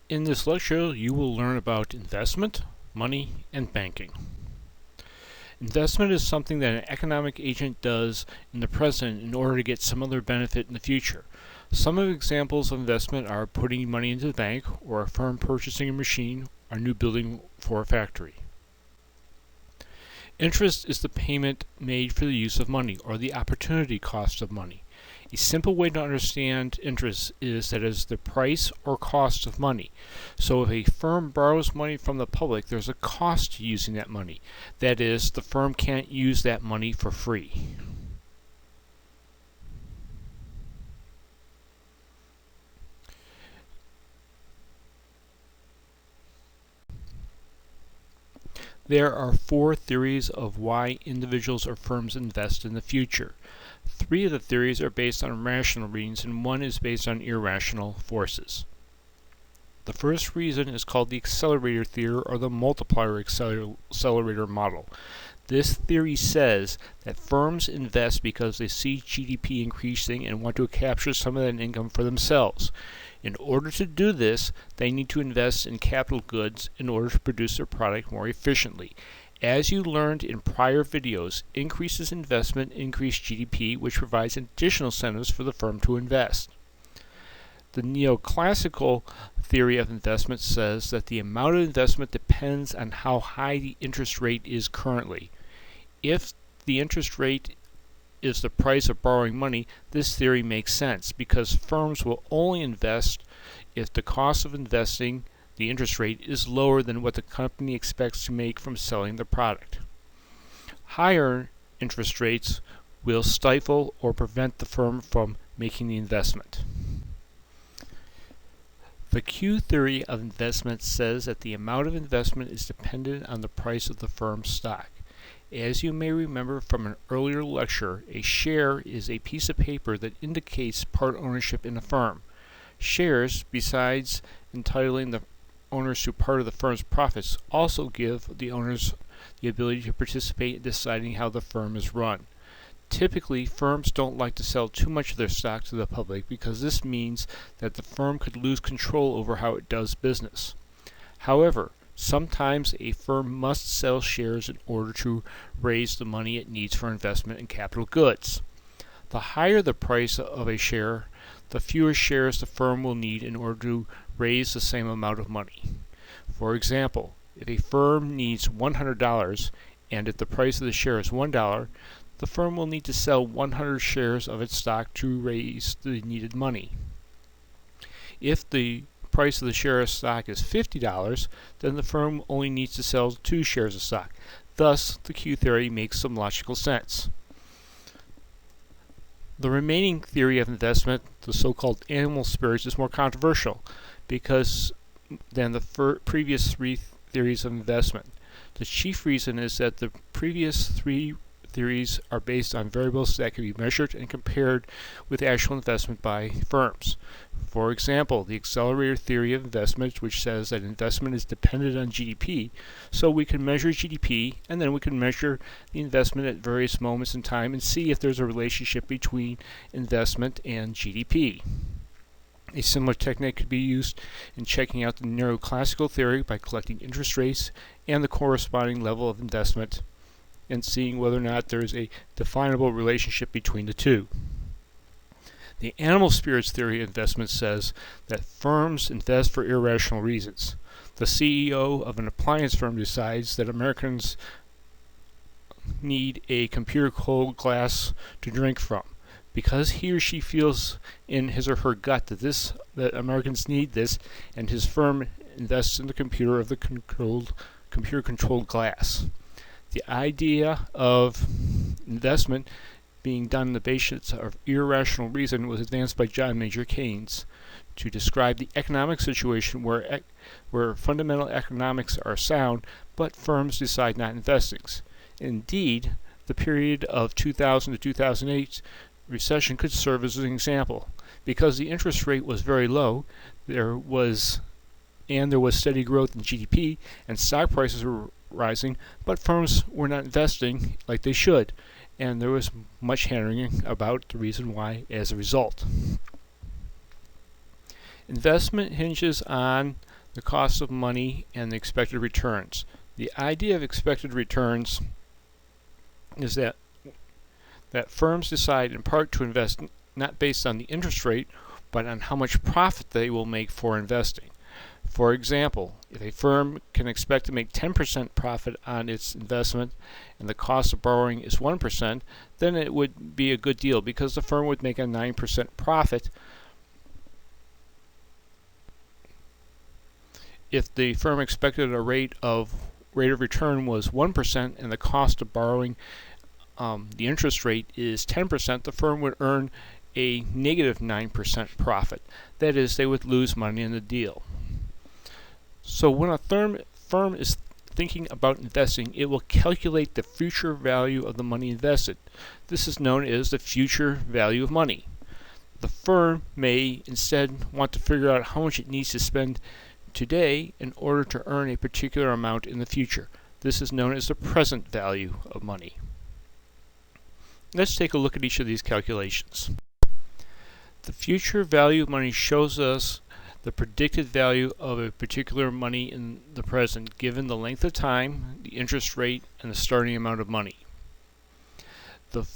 In this lecture, you will learn about investment, money, and banking. Investment is something that an economic agent does in the present in order to get some other benefit in the future. Some of the examples of investment are putting money into the bank, or a firm purchasing a machine, or a new building for a factory. Interest is the payment made for the use of money, or the opportunity cost of money. A simple way to understand interest is that it is the price or cost of money. So if a firm borrows money from the public, there's a cost to using that money. That is, the firm can't use that money for free. There are 4 theories of why individuals or firms invest in the future. 3 of the theories are based on rational reasons and 1 is based on irrational forces. The first reason is called the Accelerator Theory, or the multiplier accelerator model. This theory says that firms invest because they see GDP increasing and want to capture some of that income for themselves. In order to do this, they need to invest in capital goods in order to produce their product more efficiently. As you learned in prior videos, increases in investment increase GDP, which provides additional incentives for the firm to invest. The neoclassical theory of investment says that the amount of investment depends on how high the interest rate is currently. If the interest rate is the price of borrowing money, this theory makes sense because firms will only invest if the cost of investing, the interest rate, is lower than what the company expects to make from selling the product. Higher interest rates will stifle or prevent the firm from making the investment. The Q theory of investment says that the amount of investment is dependent on the price of the firm's stock. As you may remember from an earlier lecture, a share is a piece of paper that indicates part ownership in a firm. Shares, besides entitling the owners to part of the firm's profits, also give the owners the ability to participate in deciding how the firm is run. Typically, firms don't like to sell too much of their stock to the public because this means that the firm could lose control over how it does business. However, sometimes a firm must sell shares in order to raise the money it needs for investment in capital goods. The higher the price of a share, the fewer shares the firm will need in order to raise the same amount of money. For example, if a firm needs $100 and if the price of the share is $1, the firm will need to sell 100 shares of its stock to raise the needed money. If the price of the share of stock is $50, then the firm only needs to sell 2 shares of stock. Thus, the Q theory makes some logical sense. The remaining theory of investment, the so-called animal spirits, is more controversial than the previous 3 theories of investment. The chief reason is that the previous 3 theories are based on variables that can be measured and compared with actual investment by firms. For example, the Accelerator Theory of investment, which says that investment is dependent on GDP, so we can measure GDP and then we can measure the investment at various moments in time and see if there's a relationship between investment and GDP. A similar technique could be used in checking out the neoclassical theory by collecting interest rates and the corresponding level of investment and seeing whether or not there is a definable relationship between the two. The animal spirits theory of investment says that firms invest for irrational reasons. The CEO of an appliance firm decides that Americans need a computer-cold glass to drink from. Because he or she feels in his or her gut that Americans need this, and his firm invests in the computer of the computer-controlled glass. The idea of investment being done on the basis of irrational reason was advanced by John Major Keynes to describe the economic situation where fundamental economics are sound, but firms decide not investing. Indeed, the period of 2000 to 2008 recession could serve as an example. Because the interest rate was very low, there was steady growth in GDP, and stock prices were rising, but firms were not investing like they should, and there was much hand-wringing about the reason why as a result. Investment hinges on the cost of money, and the expected returns. The idea of expected returns is that firms decide in part to invest not based on the interest rate, but on how much profit they will make for investing. For example, if a firm can expect to make 10% profit on its investment and the cost of borrowing is 1%, then it would be a good deal because the firm would make a 9% profit. If the firm expected a rate of return was 1% and the cost of borrowing, the interest rate is 10%, the firm would earn a negative 9% profit. That is, they would lose money in the deal. So when a firm is thinking about investing, it will calculate the future value of the money invested. This is known as the future value of money. The firm may instead want to figure out how much it needs to spend today in order to earn a particular amount in the future. This is known as the present value of money. Let's take a look at each of these calculations. The future value of money shows us the predicted value of a particular money in the present given the length of time, the interest rate, and the starting amount of money. The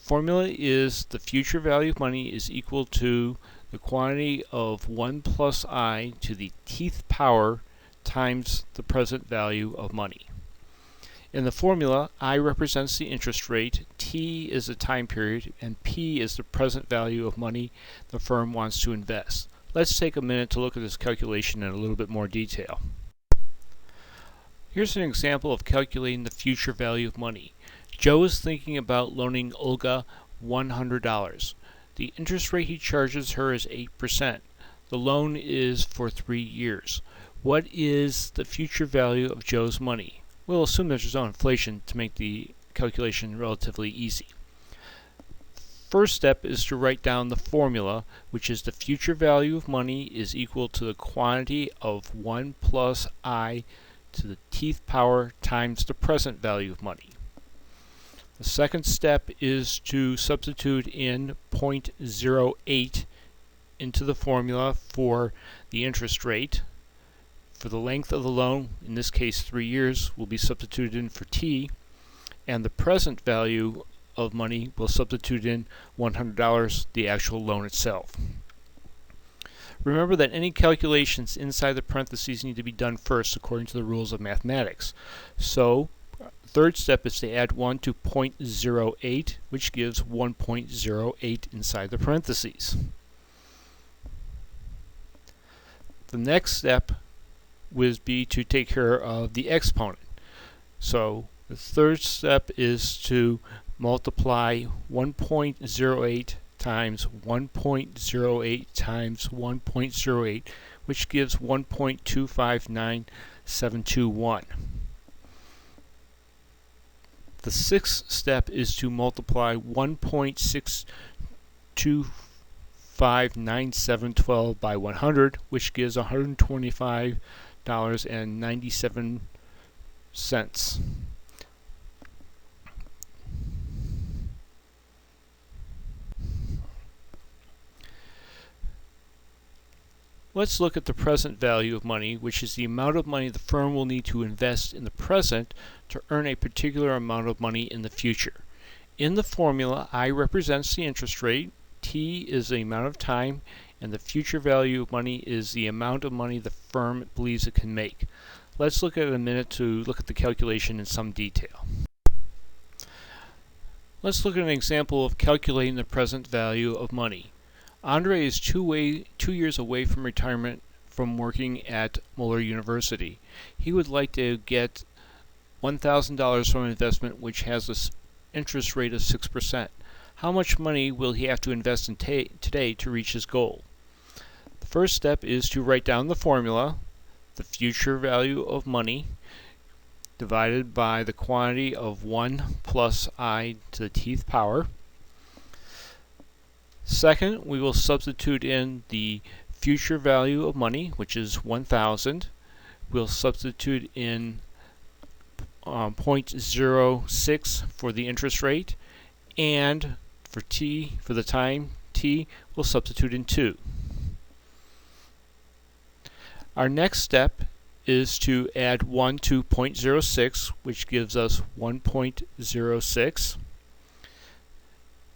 formula is the future value of money is equal to the quantity of 1 plus I to the tth power times the present value of money. In the formula, I represents the interest rate, T is the time period, and P is the present value of money the firm wants to invest. Let's take a minute to look at this calculation in a little bit more detail. Here's an example of calculating the future value of money. Joe is thinking about loaning Olga $100. The interest rate he charges her is 8%. The loan is for 3 years. What is the future value of Joe's money? We'll assume there's no inflation to make the calculation relatively easy. First step is to write down the formula, which is the future value of money is equal to the quantity of 1 plus I to the tth power times the present value of money. The second step is to substitute in 0.08 into the formula for the interest rate. For the length of the loan, in this case 3 years, will be substituted in for T, and the present value of money will substitute in $100, the actual loan itself. Remember that any calculations inside the parentheses need to be done first according to the rules of mathematics. So, third step is to add 1 to 0.08, which gives 1.08 inside the parentheses. The next step would be to take care of the exponent. So, the third step is to multiply 1.08 times 1.08 times 1.08, which gives 1.259721. The sixth step is to multiply 1.6259712 by 100, which gives $125.97. Let's look at the present value of money, which is the amount of money the firm will need to invest in the present to earn a particular amount of money in the future. In the formula, I represents the interest rate, T is the amount of time, and the future value of money is the amount of money the firm believes it can make. Let's look at it a minute to look at the calculation in some detail. Let's look at an example of calculating the present value of money. Andre is 2 years away from retirement from working at Moeller University. He would like to get $1,000 from an investment which has an interest rate of 6%. How much money will he have to invest in today to reach his goal? The first step is to write down the formula, the future value of money, divided by the quantity of 1 plus I to the tth power. Second, we will substitute in the future value of money, which is 1,000. We'll substitute in 0.06 for the interest rate, and for T, for the time T, we'll substitute in 2. Our next step is to add 1 to 0.06, which gives us 1.06.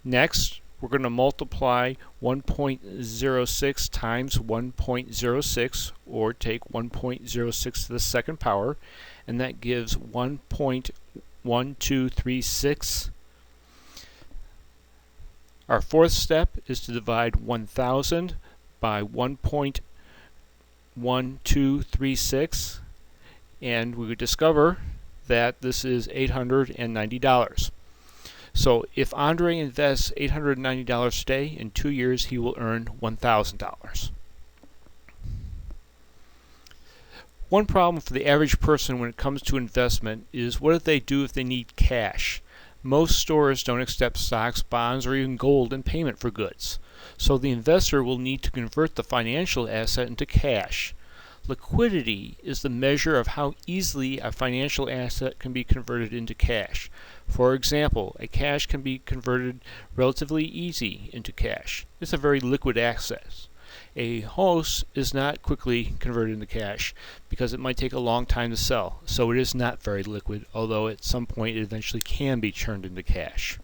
Next, we're going to multiply 1.06 times 1.06, or take 1.06 to the second power, and that gives 1.1236. Our fourth step is to divide 1,000 by 1.1236, and we would discover that this is $890. So if Andre invests $890 today, in 2 years he will earn $1,000. One problem for the average person when it comes to investment is, what do they do if they need cash? Most stores don't accept stocks, bonds, or even gold in payment for goods. So the investor will need to convert the financial asset into cash. Liquidity is the measure of how easily a financial asset can be converted into cash. For example, a cash can be converted relatively easy into cash. It's a very liquid asset. A house is not quickly converted into cash because it might take a long time to sell, so it is not very liquid, although at some point it eventually can be turned into cash.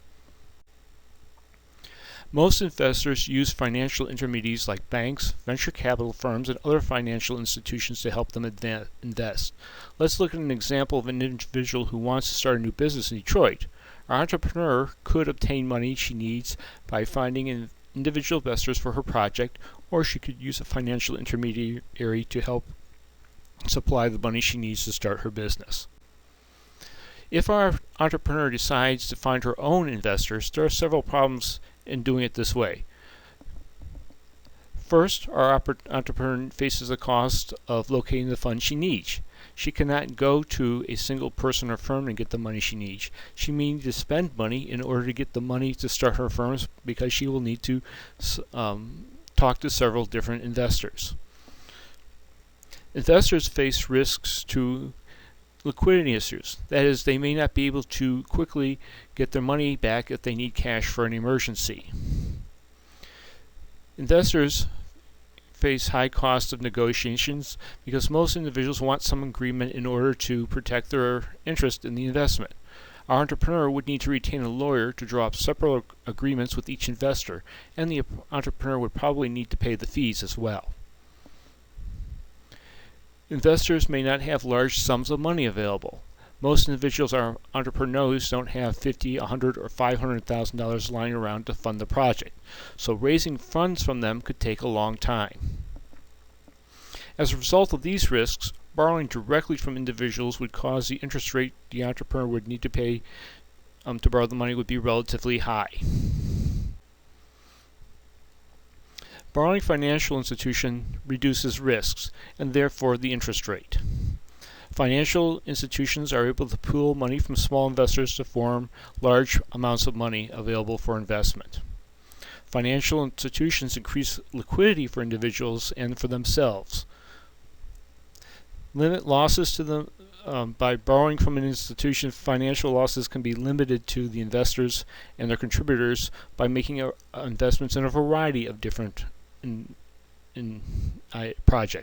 Most investors use financial intermediaries like banks, venture capital firms, and other financial institutions to help them invest. Let's look at an example of an individual who wants to start a new business in Detroit. Our entrepreneur could obtain money she needs by finding individual investors for her project, or she could use a financial intermediary to help supply the money she needs to start her business. If our entrepreneur decides to find her own investors, there are several problems in doing it this way. First, our entrepreneur faces the cost of locating the funds she needs. She cannot go to a single person or firm and get the money she needs. She may need to spend money in order to get the money to start her firms, because she will need to talk to several different investors. Investors face risks to liquidity issues. That is, they may not be able to quickly get their money back if they need cash for an emergency. Investors face high costs of negotiations because most individuals want some agreement in order to protect their interest in the investment. Our entrepreneur would need to retain a lawyer to draw up separate agreements with each investor, and the entrepreneur would probably need to pay the fees as well. Investors may not have large sums of money available. Most individuals or entrepreneurs don't have $50,000, $100,000, or $500,000 lying around to fund the project, so raising funds from them could take a long time. As a result of these risks, borrowing directly from individuals would cause the interest rate the entrepreneur would need to pay to borrow the money would be relatively high. Borrowing financial institution reduces risks, and therefore the interest rate. Financial institutions are able to pool money from small investors to form large amounts of money available for investment. Financial institutions increase liquidity for individuals and for themselves. Limit losses to them by borrowing from an institution. Financial losses can be limited to the investors and their contributors by making investments in a variety of different projects.